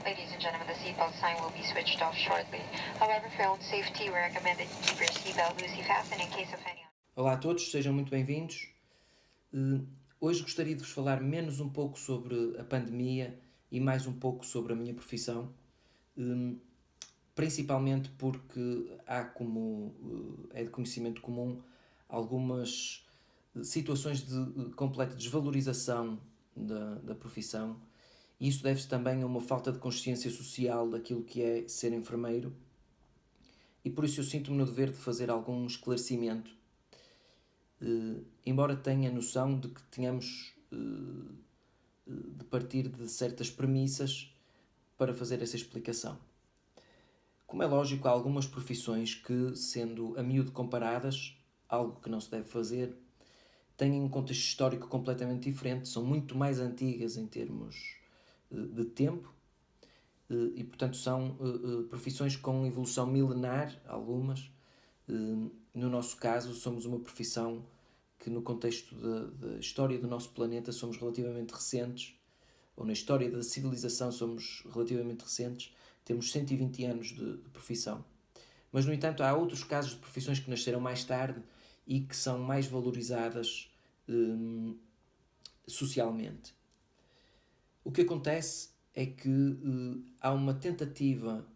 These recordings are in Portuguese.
Ladies and gentlemen, the seatbelt sign will be switched off shortly. However, for your own safety, we recommend that you keep your seatbelt loosely fastened in case of any... Olá a todos, sejam muito bem-vindos. Hoje gostaria de vos falar menos um pouco sobre a pandemia e mais um pouco sobre a minha profissão, principalmente porque há, como é de conhecimento comum, algumas situações de completa desvalorização da profissão, e isso deve-se também a uma falta de consciência social daquilo que é ser enfermeiro, e por isso eu sinto-me no dever de fazer algum esclarecimento, embora tenha noção de que tenhamos de partir de certas premissas para fazer essa explicação. Como é lógico, há algumas profissões que, sendo a miúdo comparadas, algo que não se deve fazer, têm um contexto histórico completamente diferente, são muito mais antigas em termos de tempo, e portanto são profissões com evolução milenar, algumas. No nosso caso, somos uma profissão que, no contexto da história do nosso planeta, somos relativamente recentes, ou na história da civilização somos relativamente recentes, temos 120 anos de profissão. Mas, no entanto, há outros casos de profissões que nasceram mais tarde e que são mais valorizadas socialmente. O que acontece é que há uma tentativa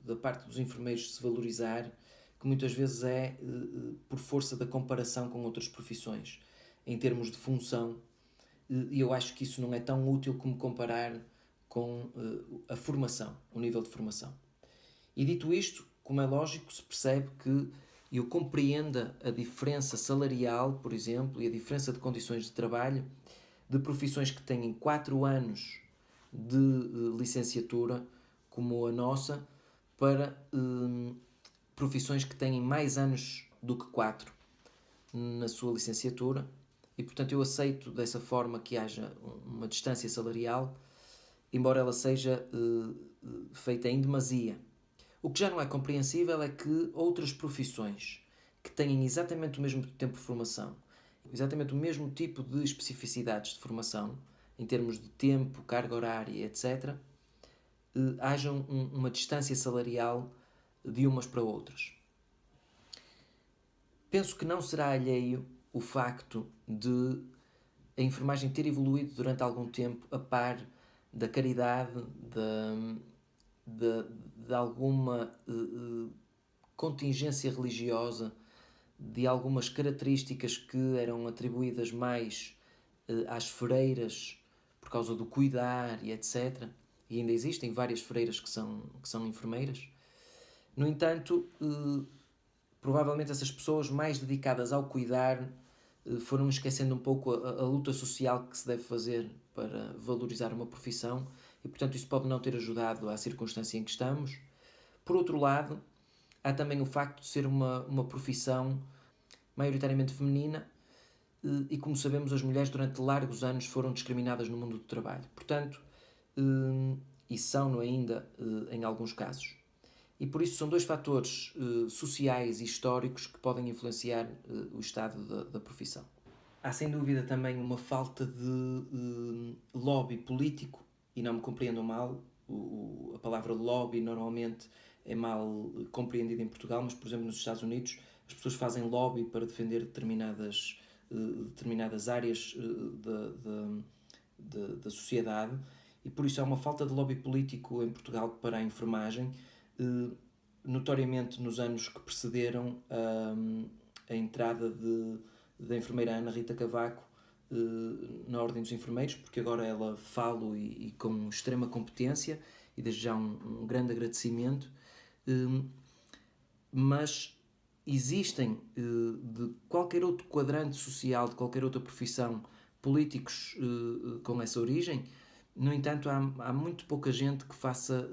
da parte dos enfermeiros de se valorizar, que muitas vezes é por força da comparação com outras profissões, em termos de função, e eu acho que isso não é tão útil como comparar com a formação, o nível de formação. E dito isto, como é lógico, se percebe que eu compreenda a diferença salarial, por exemplo, e a diferença de condições de trabalho de profissões que têm 4 anos de licenciatura, como a nossa, para profissões que têm mais anos do que 4 na sua licenciatura, e portanto eu aceito dessa forma que haja uma distância salarial, embora ela seja feita em demasia. O que já não é compreensível é que outras profissões que têm exatamente o mesmo tempo de formação, exatamente o mesmo tipo de especificidades de formação, em termos de tempo, carga horária, etc., hajam uma distância salarial de umas para outras. Penso que não será alheio o facto de a enfermagem ter evoluído durante algum tempo a par da caridade, de alguma contingência religiosa, de algumas características que eram atribuídas mais às freiras por causa do cuidar e etc. E ainda existem várias freiras que são enfermeiras. No entanto, provavelmente essas pessoas mais dedicadas ao cuidar foram esquecendo um pouco a luta social que se deve fazer para valorizar uma profissão, e portanto isso pode não ter ajudado à circunstância em que estamos. Por outro lado, há também o facto de ser uma profissão maioritariamente feminina, e como sabemos, as mulheres durante largos anos foram discriminadas no mundo do trabalho. Portanto, e são ainda em alguns casos. E por isso são dois fatores sociais e históricos que podem influenciar o estado da profissão. Há sem dúvida também uma falta de lobby político, e não me compreendam mal, a palavra lobby normalmente é mal compreendida em Portugal, mas por exemplo nos Estados Unidos as pessoas fazem lobby para defender determinadas áreas da sociedade, e por isso há uma falta de lobby político em Portugal para a enfermagem, notoriamente nos anos que precederam a entrada da enfermeira Ana Rita Cavaco na Ordem dos Enfermeiros, porque agora ela fala e com extrema competência, e desde já um grande agradecimento, mas existem de qualquer outro quadrante social, de qualquer outra profissão, políticos com essa origem. No entanto, há muito pouca gente que faça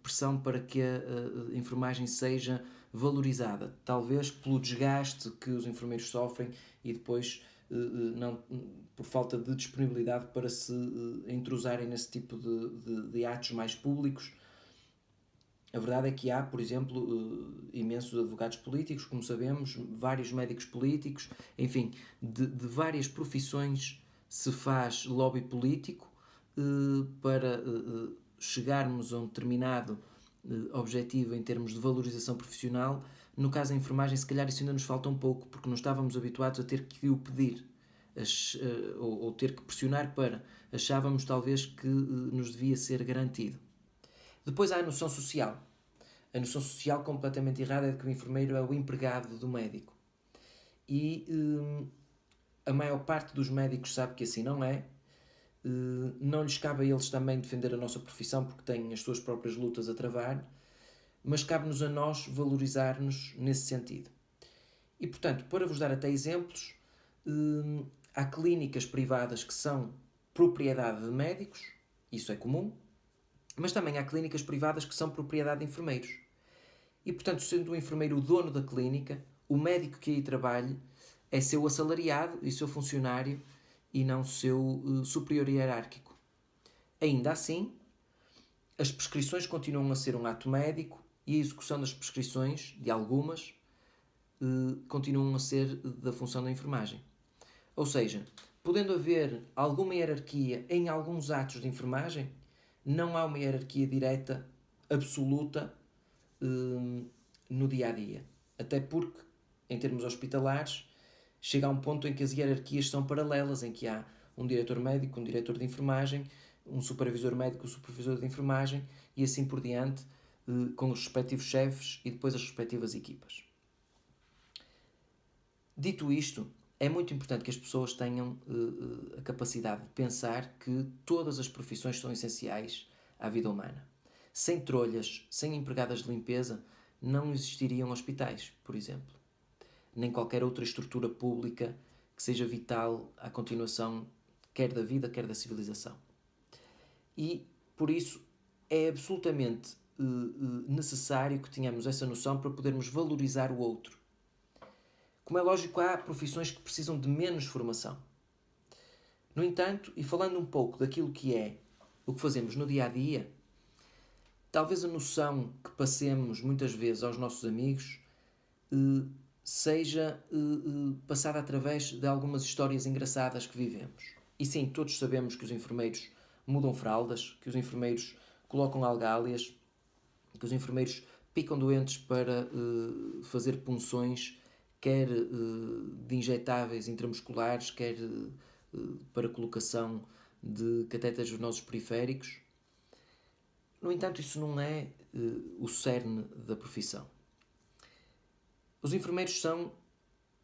pressão para que a enfermagem seja valorizada, talvez pelo desgaste que os enfermeiros sofrem e depois não, por falta de disponibilidade para se entrosarem nesse tipo de atos mais públicos. A verdade é que há, por exemplo, imensos advogados políticos, como sabemos, vários médicos políticos, enfim, de várias profissões se faz lobby político, para chegarmos a um determinado objetivo em termos de valorização profissional. No caso da enfermagem, se calhar isso ainda nos falta um pouco, porque não estávamos habituados a ter que o pedir, ou ter que pressionar para. Achávamos talvez que nos devia ser garantido. Depois há a noção social. A noção social completamente errada é de que o enfermeiro é o empregado do médico. E a maior parte dos médicos sabe que assim não é. Não lhes cabe a eles também defender a nossa profissão porque têm as suas próprias lutas a travar, mas cabe-nos a nós valorizar-nos nesse sentido. E, portanto, para vos dar até exemplos, há clínicas privadas que são propriedade de médicos, isso é comum, mas também há clínicas privadas que são propriedade de enfermeiros. E, portanto, sendo o enfermeiro o dono da clínica, o médico que aí trabalhe é seu assalariado e seu funcionário e não seu superior hierárquico. Ainda assim, as prescrições continuam a ser um ato médico e a execução das prescrições, de algumas, continuam a ser da função da enfermagem. Ou seja, podendo haver alguma hierarquia em alguns atos de enfermagem, não há uma hierarquia direta, absoluta, no dia-a-dia. Até porque, em termos hospitalares, chega a um ponto em que as hierarquias são paralelas, em que há um diretor médico, um diretor de enfermagem, um supervisor médico, um supervisor de enfermagem e assim por diante, com os respectivos chefes e depois as respectivas equipas. Dito isto, é muito importante que as pessoas tenham a capacidade de pensar que todas as profissões são essenciais à vida humana. Sem trolhas, sem empregadas de limpeza, não existiriam hospitais, por exemplo. Nem qualquer outra estrutura pública que seja vital à continuação quer da vida, quer da civilização. E, por isso, é absolutamente necessário que tenhamos essa noção para podermos valorizar o outro. Como é lógico, há profissões que precisam de menos formação. No entanto, e falando um pouco daquilo que é o que fazemos no dia-a-dia, talvez a noção que passemos muitas vezes aos nossos amigos seja passada através de algumas histórias engraçadas que vivemos. E sim, todos sabemos que os enfermeiros mudam fraldas, que os enfermeiros colocam algálias, que os enfermeiros picam doentes para fazer punções, quer de injetáveis intramusculares, quer para colocação de catéteres venosos periféricos. No entanto, isso não é o cerne da profissão. Os enfermeiros são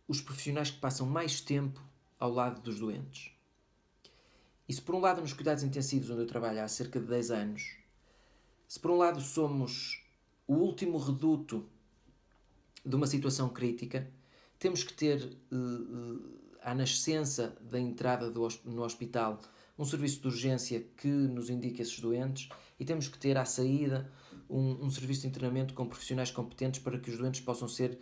os profissionais que passam mais tempo ao lado dos doentes. E se por um lado nos cuidados intensivos, onde eu trabalho há cerca de 10 anos, se por um lado somos o último reduto de uma situação crítica, temos que ter, à nascença da entrada no hospital, um serviço de urgência que nos indique esses doentes e temos que ter à saída um serviço de internamento com profissionais competentes para que os doentes possam ser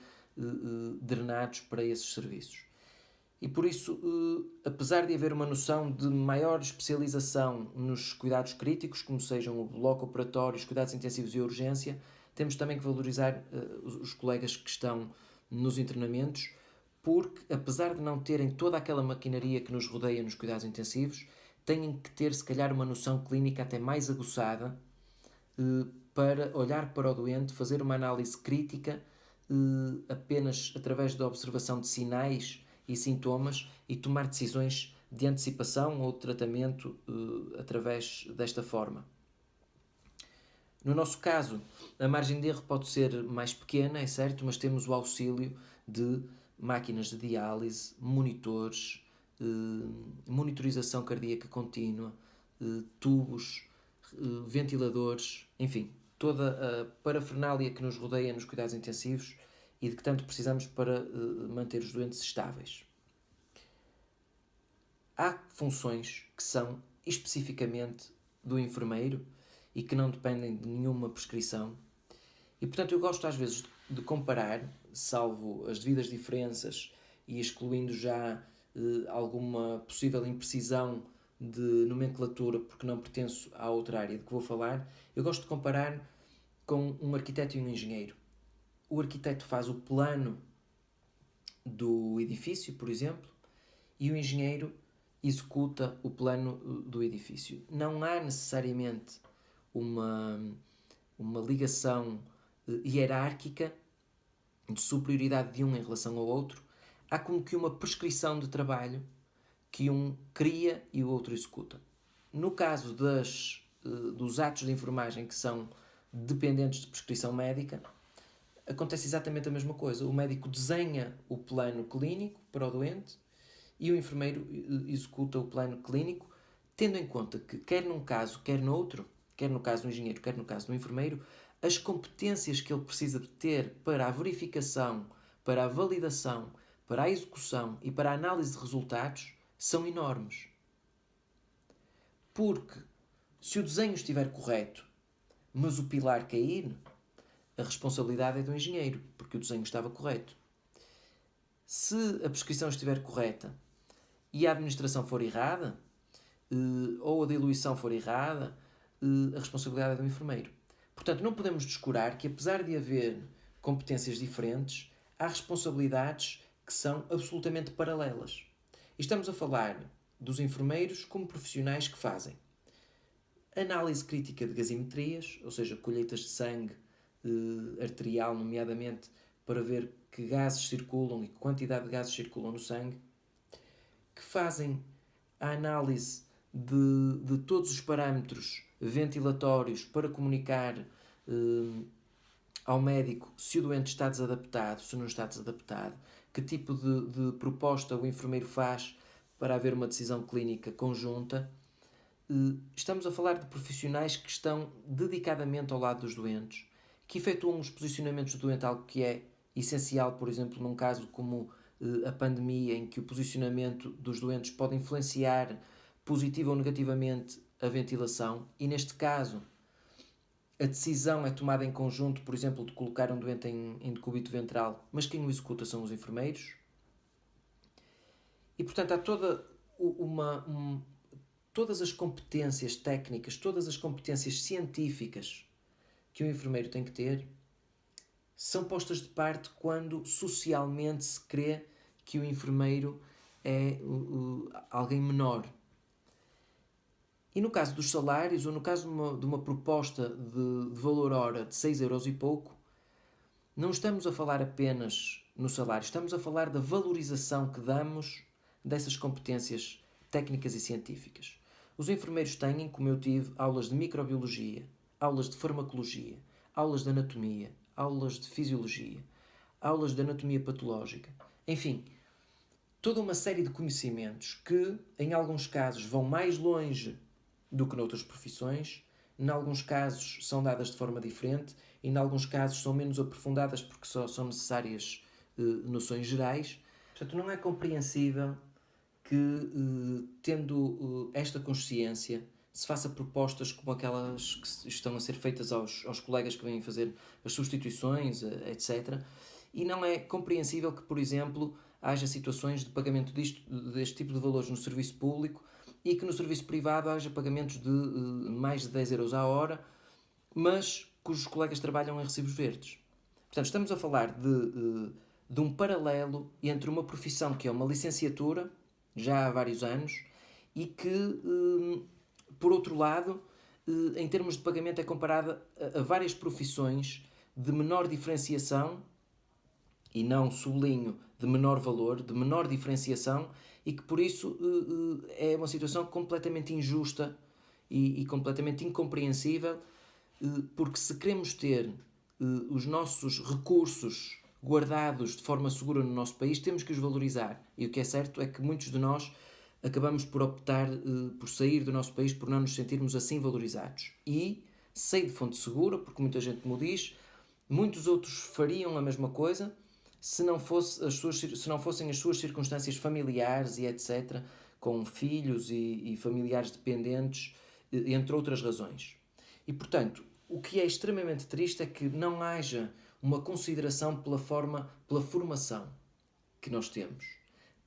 drenados para esses serviços. E por isso, apesar de haver uma noção de maior especialização nos cuidados críticos, como sejam o bloco operatório, os cuidados intensivos e a urgência, temos também que valorizar os colegas que estão nos internamentos, porque apesar de não terem toda aquela maquinaria que nos rodeia nos cuidados intensivos, têm que ter se calhar uma noção clínica até mais aguçada para olhar para o doente, fazer uma análise crítica apenas através da observação de sinais e sintomas e tomar decisões de antecipação ou de tratamento através desta forma. No nosso caso, a margem de erro pode ser mais pequena, é certo, mas temos o auxílio de máquinas de diálise, monitores, monitorização cardíaca contínua, tubos, ventiladores, enfim, toda a parafernália que nos rodeia nos cuidados intensivos e de que tanto precisamos para manter os doentes estáveis. Há funções que são especificamente do enfermeiro e que não dependem de nenhuma prescrição. E, portanto, eu gosto às vezes de comparar, salvo as devidas diferenças e excluindo já alguma possível imprecisão de nomenclatura, porque não pertenço à outra área de que vou falar, eu gosto de comparar com um arquiteto e um engenheiro. O arquiteto faz o plano do edifício, por exemplo, e o engenheiro executa o plano do edifício. Não há necessariamente uma ligação hierárquica de superioridade de um em relação ao outro. Há como que uma prescrição de trabalho que um cria e o outro executa. No caso dos atos de enfermagem que são dependentes de prescrição médica, acontece exatamente a mesma coisa. O médico desenha o plano clínico para o doente e o enfermeiro executa o plano clínico, tendo em conta que, quer num caso, quer no outro, quer no caso do engenheiro, quer no caso do enfermeiro, as competências que ele precisa de ter para a verificação, para a validação, para a execução e para a análise de resultados são enormes. Porque se o desenho estiver correto, mas o pilar cair, a responsabilidade é do engenheiro, porque o desenho estava correto. Se a prescrição estiver correta e a administração for errada, ou a diluição for errada, a responsabilidade é do enfermeiro. Portanto, não podemos descurar que, apesar de haver competências diferentes, há responsabilidades que são absolutamente paralelas. E estamos a falar dos enfermeiros como profissionais que fazem análise crítica de gasometrias, ou seja, colheitas de sangue arterial, nomeadamente, para ver que gases circulam e que quantidade de gases circulam no sangue, que fazem a análise de todos os parâmetros ventilatórios para comunicar ao médico se o doente está desadaptado, se não está desadaptado, que tipo de proposta o enfermeiro faz para haver uma decisão clínica conjunta. Estamos a falar de profissionais que estão dedicadamente ao lado dos doentes, que efetuam os posicionamentos do doente, algo que é essencial, por exemplo, num caso como a pandemia, em que o posicionamento dos doentes pode influenciar positiva ou negativamente a ventilação, e neste caso a decisão é tomada em conjunto, por exemplo, de colocar um doente em decúbito ventral, mas quem o executa são os enfermeiros. E, portanto, há todas as competências técnicas, todas as competências científicas que o enfermeiro tem que ter, são postas de parte quando socialmente se crê que o enfermeiro é alguém menor. E no caso dos salários, ou no caso de uma proposta de valor hora de 6 euros e pouco, não estamos a falar apenas no salário, estamos a falar da valorização que damos dessas competências técnicas e científicas. Os enfermeiros têm, como eu tive, aulas de microbiologia, aulas de farmacologia, aulas de anatomia, aulas de fisiologia, aulas de anatomia patológica, enfim, toda uma série de conhecimentos que, em alguns casos, vão mais longe do que noutras profissões, em alguns casos são dadas de forma diferente e, em alguns casos, são menos aprofundadas porque só são necessárias noções gerais. Portanto, não é compreensível que, tendo esta consciência, se faça propostas como aquelas que estão a ser feitas aos colegas que vêm fazer as substituições, etc. E não é compreensível que, por exemplo, haja situações de pagamento deste tipo de valores no serviço público e que no serviço privado haja pagamentos de mais de 10 euros à hora, mas cujos colegas trabalham em recibos verdes. Portanto, estamos a falar de um paralelo entre uma profissão que é uma licenciatura, já há vários anos, e que, por outro lado, em termos de pagamento é comparada a várias profissões de menor diferenciação, e não sublinho de menor valor, de menor diferenciação, e que por isso é uma situação completamente injusta e completamente incompreensível, porque se queremos ter os nossos recursos guardados de forma segura no nosso país, temos que os valorizar. E o que é certo é que muitos de nós acabamos por optar por sair do nosso país por não nos sentirmos assim valorizados. E sei de fonte segura, porque muita gente me diz, muitos outros fariam a mesma coisa se não fossem as suas circunstâncias familiares e etc., com filhos e familiares dependentes, entre outras razões. E, portanto, o que é extremamente triste é que não haja uma consideração pela formação que nós temos,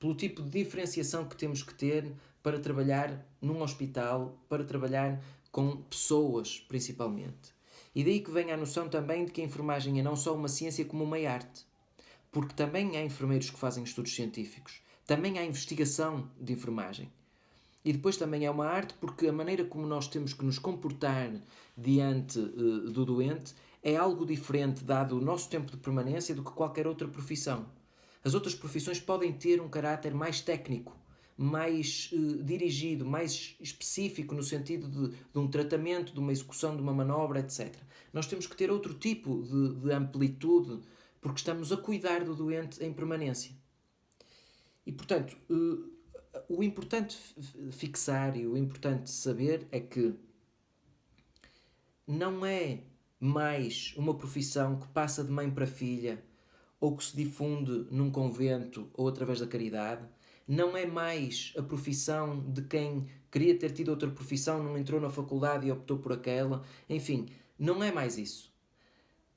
pelo tipo de diferenciação que temos que ter para trabalhar num hospital, para trabalhar com pessoas, principalmente. E daí que vem a noção também de que a enfermagem é não só uma ciência como uma arte. Porque também há enfermeiros que fazem estudos científicos, também há investigação de enfermagem. E depois também é uma arte porque a maneira como nós temos que nos comportar diante do doente é algo diferente, dado o nosso tempo de permanência, do que qualquer outra profissão. As outras profissões podem ter um caráter mais técnico, mais dirigido, mais específico no sentido de um tratamento, de uma execução de uma manobra, etc. Nós temos que ter outro tipo de amplitude porque estamos a cuidar do doente em permanência. E, portanto, o importante fixar e o importante saber é que não é mais uma profissão que passa de mãe para filha ou que se difunde num convento ou através da caridade. Não é mais a profissão de quem queria ter tido outra profissão, não entrou na faculdade e optou por aquela. Enfim, não é mais isso.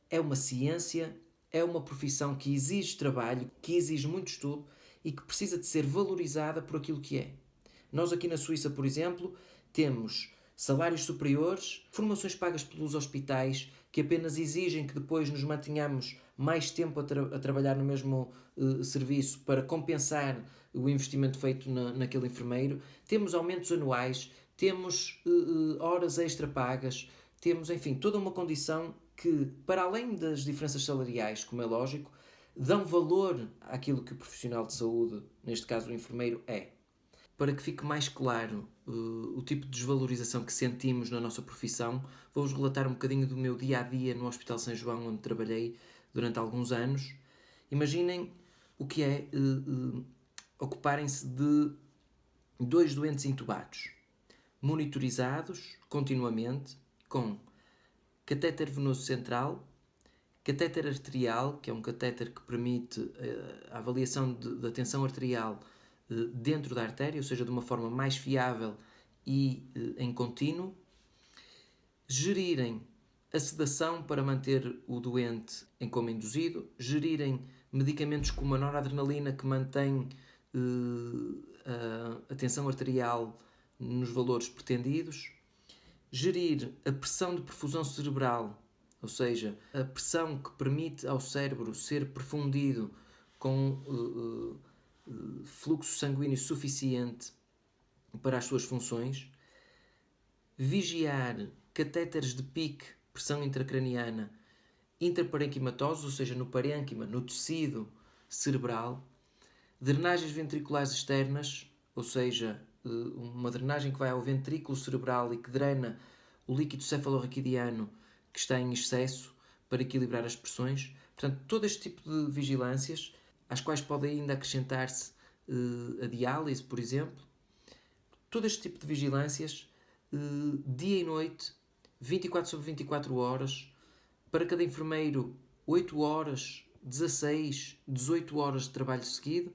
É uma ciência, é uma profissão que exige trabalho, que exige muito estudo e que precisa de ser valorizada por aquilo que é. Nós aqui na Suíça, por exemplo, temos salários superiores, formações pagas pelos hospitais que apenas exigem que depois nos mantenhamos mais tempo a trabalhar no mesmo serviço para compensar o investimento feito naquele enfermeiro. Temos aumentos anuais, temos horas extra pagas, temos, enfim, toda uma condição que, para além das diferenças salariais, como é lógico, dão valor àquilo que o profissional de saúde, neste caso o enfermeiro, é. Para que fique mais claro o tipo de desvalorização que sentimos na nossa profissão, vou-vos relatar um bocadinho do meu dia-a-dia no Hospital São João, onde trabalhei durante alguns anos. Imaginem o que é ocuparem-se de 2 doentes intubados, monitorizados continuamente, com catéter venoso central, catéter arterial, que é um catéter que permite a avaliação da tensão arterial dentro da artéria, ou seja, de uma forma mais fiável e em contínuo. Gerirem a sedação para manter o doente em coma induzido, gerirem medicamentos como a noradrenalina que mantém a tensão arterial nos valores pretendidos, gerir a pressão de perfusão cerebral, ou seja, a pressão que permite ao cérebro ser perfundido com fluxo sanguíneo suficiente para as suas funções, vigiar catéteres de pique, pressão intracraniana, intraparenquimatosos, ou seja, no parênquima, no tecido cerebral, drenagens ventriculares externas, ou seja, uma drenagem que vai ao ventrículo cerebral e que drena o líquido cefalorraquidiano que está em excesso para equilibrar as pressões. Portanto, todo este tipo de vigilâncias, às quais pode ainda acrescentar-se a diálise, por exemplo, todo este tipo de vigilâncias, dia e noite, 24 sobre 24 horas, para cada enfermeiro 8 horas, 16, 18 horas de trabalho seguido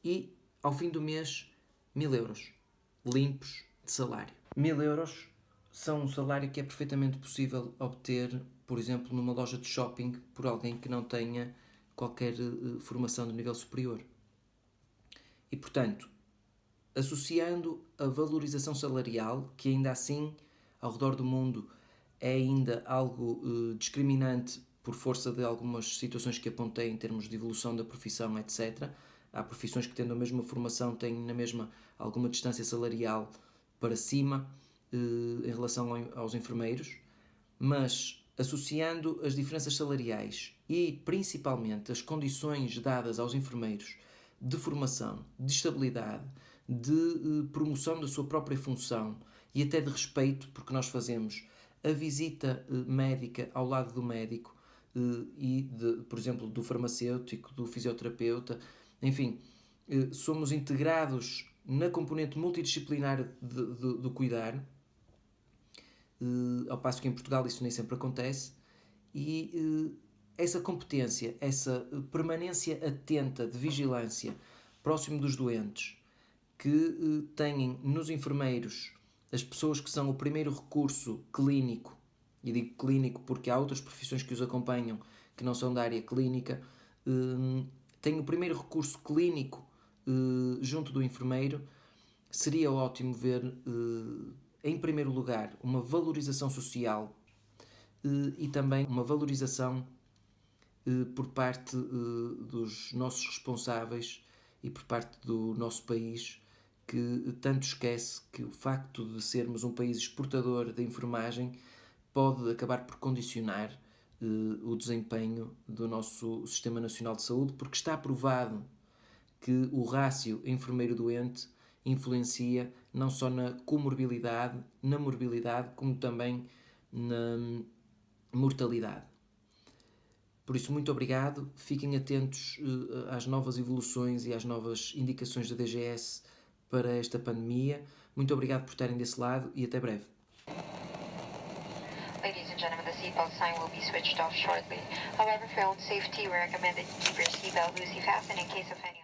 e, ao fim do mês, 1000 euros limpos de salário. 1000 euros são um salário que é perfeitamente possível obter, por exemplo, numa loja de shopping por alguém que não tenha qualquer formação de nível superior. E, portanto, associando a valorização salarial, que ainda assim, ao redor do mundo, é ainda algo discriminante por força de algumas situações que apontei em termos de evolução da profissão, etc. Há profissões que, tendo a mesma formação, têm na mesma alguma distância salarial para cima em relação aos enfermeiros, mas associando as diferenças salariais e, principalmente, as condições dadas aos enfermeiros de formação, de estabilidade, de promoção da sua própria função e até de respeito, porque nós fazemos a visita médica ao lado do médico e, por exemplo, do farmacêutico, do fisioterapeuta, enfim, somos integrados na componente multidisciplinar do cuidar, ao passo que em Portugal isso nem sempre acontece, e essa competência, essa permanência atenta de vigilância próximo dos doentes, que têm nos enfermeiros as pessoas que são o primeiro recurso clínico, e digo clínico porque há outras profissões que os acompanham que não são da área clínica, têm o primeiro recurso clínico junto do enfermeiro. Seria ótimo ver, em primeiro lugar, uma valorização social e também uma valorização por parte dos nossos responsáveis e por parte do nosso país, que tanto esquece que o facto de sermos um país exportador de enfermagem pode acabar por condicionar o desempenho do nosso Sistema Nacional de Saúde, porque está provado que o rácio enfermeiro-doente influencia não só na comorbilidade, na morbilidade, como também na mortalidade. Por isso, muito obrigado. Fiquem atentos às novas evoluções e às novas indicações da DGS para esta pandemia. Muito obrigado por estarem desse lado e até breve. Ladies and gentlemen, the seatbelt sign will be switched off shortly. However, for your own safety, we recommend that you keep your seatbelt loosely fastened in case of any